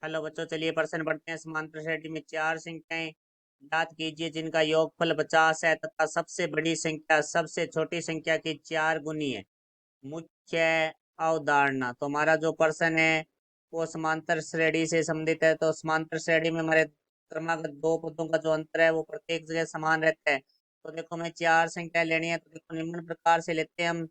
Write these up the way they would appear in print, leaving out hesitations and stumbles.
Hello बच्चों, चलिए प्रश्न पढ़ते हैं। समांतर श्रेणी में चार संख्याएं ज्ञात कीजिए जिनका योगफल 50 है तथा सबसे बड़ी संख्या सबसे छोटी संख्या की चार गुनी है। मुख्य अवधारणा। तो हमारा जो प्रश्न है वो समांतर श्रेणी से संबंधित है। तो समांतर श्रेणी में हमारे क्रमागत दो पदों का जो अंतर है वो प्रत्येक जगह समान रहता है। तो देखो, हमें चार संख्याएं लेनी है। तो देखो, निम्न प्रकार से लेते हैं हम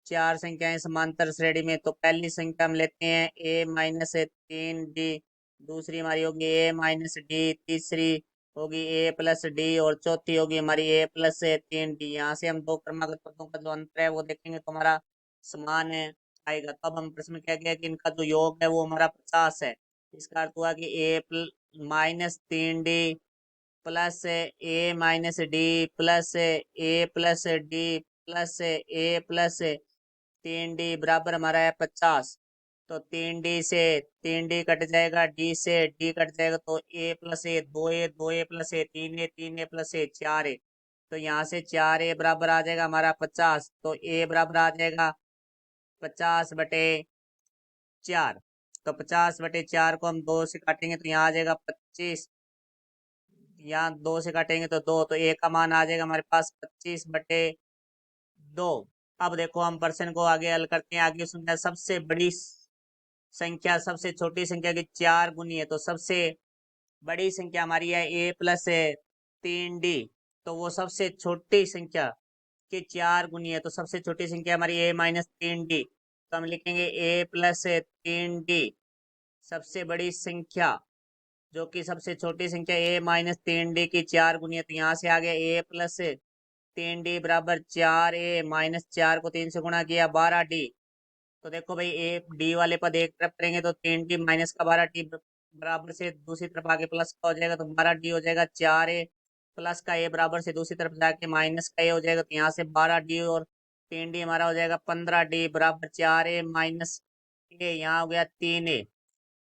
चार संख्याएं समांतर श्रेणी में। तो पहली संख्या हम लेते हैं a-3d, दूसरी हमारी होगी a-d, तीसरी होगी a+d और चौथी होगी हमारी a+3d। यहाँ से हम दो क्रमागत पदों का जो अंतर है वो देखेंगे तो हमारा समान है आएगा। तो अब हम प्रश्न क्या किया कि इनका जो योग है वो हमारा 50 है। इसका अर्थ हुआ कि a-3d plus a-d plus a+d plus a+3d बराबर हमारा है 50। तो 3d कट जाएगा, डी से डी कट जाएगा। तो a+a 2a, 2a+a 3a, 3a plus a 4a। तो यहाँ से 4a बराबर आ जाएगा हमारा 50। तो a बराबर आ जाएगा 50/4। तो 50/4 को हम दो से काटेंगे तो यहाँ आ जाएगा 25। यहाँ दो से काटेंगे तो दो, तो a का मान आ जाएगा हमारे पास 25/2। अब देखो, हम प्रश्न को आगे हल करते हैं। आगे संख्या सबसे बड़ी संख्या सबसे छोटी संख्या की चार गुनी है। तो सबसे बड़ी संख्या हमारी है a+3d, तो वो सबसे छोटी संख्या की चार गुनी है। तो सबसे छोटी संख्या हमारी a-3d, तो हम लिखेंगे a+3d। सबसे बड़ी संख्या जो कि सबसे छोटी संख्या a-3d की चार गुनी है। तो यहाँ से आ गया a+3d बराबर 4a-4 को 3 से गुणा किया 12d। तो देखो भाई, ए डी वाले पद एक तरफ करेंगे तो 3d माइनस का 12d बराबर से दूसरी तरफ आके प्लस का हो जाएगा। तो 12d हो जाएगा 4a प्लस का a बराबर से दूसरी तरफ जाके माइनस का a हो जाएगा। तो यहाँ से 12d और 3d हमारा हो जाएगा 15d बराबर 4a-a, यहाँ हो गया 3a।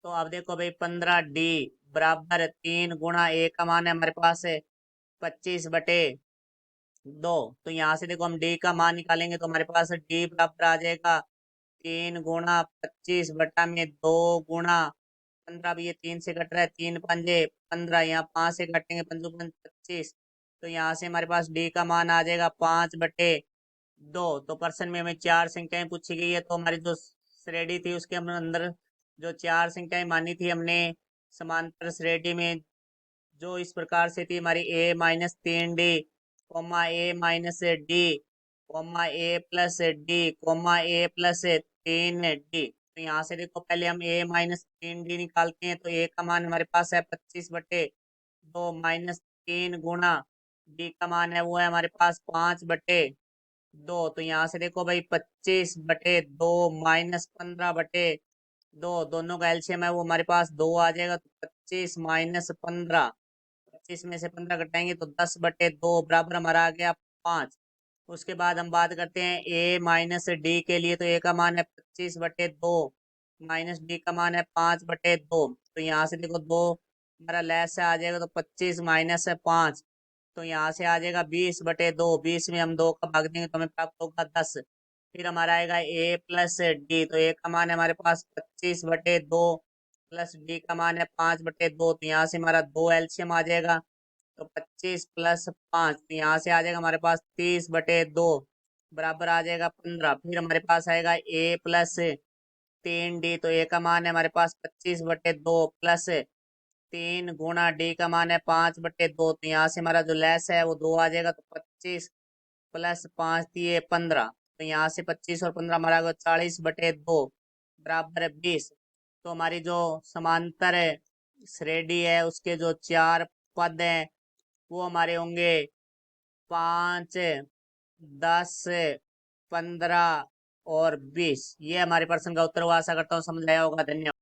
तो अब देखो भाई, 15d बराबर 3 गुणा a का मान है हमारे पास है 25/2। तो यहाँ से देखो, हम d का मान निकालेंगे तो हमारे पास d बराबर आ जाएगा 3 गुणा 25/2 गुणा 15 भी, ये 3 से कट रहा है, 3×5 = 15, यहाँ 5 से कटेंगे 5×5 = 25। तो यहाँ से हमारे पास डी का मान आ जाएगा 5/2। तो प्रश्न में हमें चार संख्याएं पूछी गई है। तो हमारी जो श्रेणी थी उसके हम अंदर जो चार संख्याएं मानी थी हमने समांतर श्रेणी में, जो इस प्रकार से थी हमारी a-3d, a-d, a+d, a+3d। तो यहाँ से देखो, पहले हम a-3d निकालते हैं। तो a का मान हमारे पास है 25/2 -3 गुणा d का मान है वो है हमारे पास 5/2। तो यहाँ से देखो भाई, 25/2 -15/2, दोनों का एलसीएम है वो हमारे पास 2 आ जाएगा। तो 25 - 15, 25 में से 15 घटाएंगे तो 10/2 बराबर हमारा आ गया 5। उसके बाद हम बात करते हैं a-d के लिए। तो a का मान है 25/2 माइनस डी का मान है 5/2। तो यहाँ से देखो, दो हमारा लेस से आ जाएगा तो 25 माइनस है 5, तो यहाँ से आ जाएगा 20/2। 20 में हम 2 का भाग देंगे तो हमें प्राप्त होगा 10। फिर हमारा आएगा a+d। तो a का मान है हमारे पास 25/2 प्लस डी का मान है 5/2। तो यहाँ से हमारा 2 एलसीएम आ जाएगा। तो 25 + 5, तो यहाँ से आ जाएगा हमारे पास 30/2 बराबर आ जाएगा 15। फिर हमारे पास आएगा a+3d। तो a का मान है हमारे पास 25/2 प्लस 3 गुणा डी का मान है 5/2। तो यहाँ से हमारा जो लेस है वो 2 आ जाएगा। तो 25 + 5 दिए 15। तो यहाँ से 25 और 15 हमारा 40/2 बराबर है 20। तो हमारी जो समांतर है श्रेणी है उसके जो चार पद हैं वो हमारे होंगे 5, 10, 15 और 20। ये हमारे प्रश्न का उत्तर हुआ। आशा करता हूँ समझ आया होगा। धन्यवाद।